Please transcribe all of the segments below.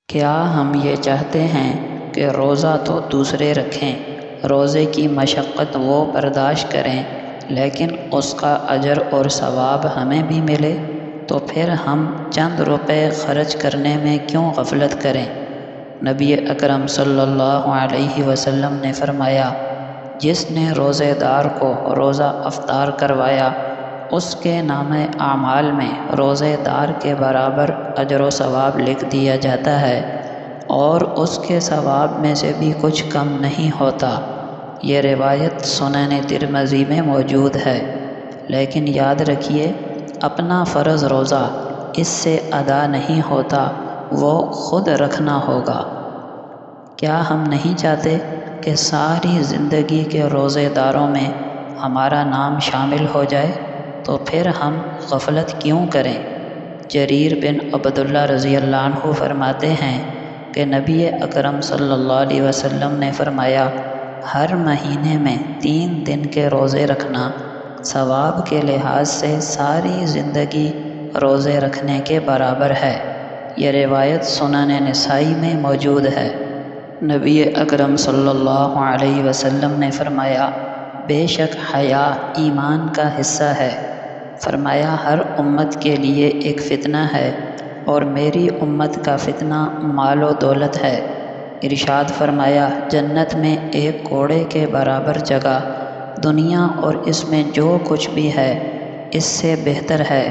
کیا ہم یہ چاہتے ہیں کہ روزہ تو دوسرے رکھیں، روزے کی مشقت وہ برداشت کریں، لیکن اس کا اجر اور ثواب ہمیں بھی ملے؟ تو پھر ہم چند روپے خرچ کرنے میں کیوں غفلت کریں؟ نبی اکرم صلی اللہ علیہ وسلم نے فرمایا، جس نے روزے دار کو روزہ افطار کروایا، اس کے نامہ اعمال میں روزے دار کے برابر اجر و ثواب لکھ دیا جاتا ہے، اور اس کے ثواب میں سے بھی کچھ کم نہیں ہوتا۔ یہ روایت سنن ترمذی میں موجود ہے۔ لیکن یاد رکھیے، اپنا فرض روزہ اس سے ادا نہیں ہوتا، وہ خود رکھنا ہوگا۔ کیا ہم نہیں چاہتے کہ ساری زندگی کے روزے داروں میں ہمارا نام شامل ہو جائے؟ تو پھر ہم غفلت کیوں کریں؟ جریر بن عبداللہ رضی اللہ عنہ فرماتے ہیں کہ نبی اکرم صلی اللہ علیہ وسلم نے فرمایا، ہر مہینے میں 3 دن کے روزے رکھنا ثواب کے لحاظ سے ساری زندگی روزے رکھنے کے برابر ہے۔ یہ روایت سنن نسائی میں موجود ہے۔ نبی اکرم صلی اللہ علیہ وسلم نے فرمایا، بے شک حیا ایمان کا حصہ ہے۔ فرمایا، ہر امت کے لیے ایک فتنہ ہے، اور میری امت کا فتنہ مال و دولت ہے۔ ارشاد فرمایا، جنت میں ایک کوڑے کے برابر جگہ دنیا اور اس میں جو کچھ بھی ہے اس سے بہتر ہے۔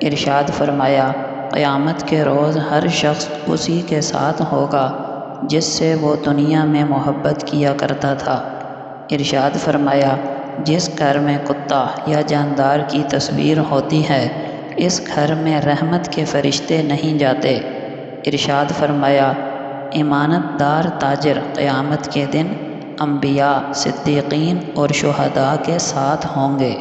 ارشاد فرمایا، قیامت کے روز ہر شخص اسی کے ساتھ ہوگا جس سے وہ دنیا میں محبت کیا کرتا تھا۔ ارشاد فرمایا، جس گھر میں کتا یا جاندار کی تصویر ہوتی ہے، اس گھر میں رحمت کے فرشتے نہیں جاتے۔ ارشاد فرمایا، امانت دار تاجر قیامت کے دن انبیاء، صدیقین اور شہداء کے ساتھ ہوں گے۔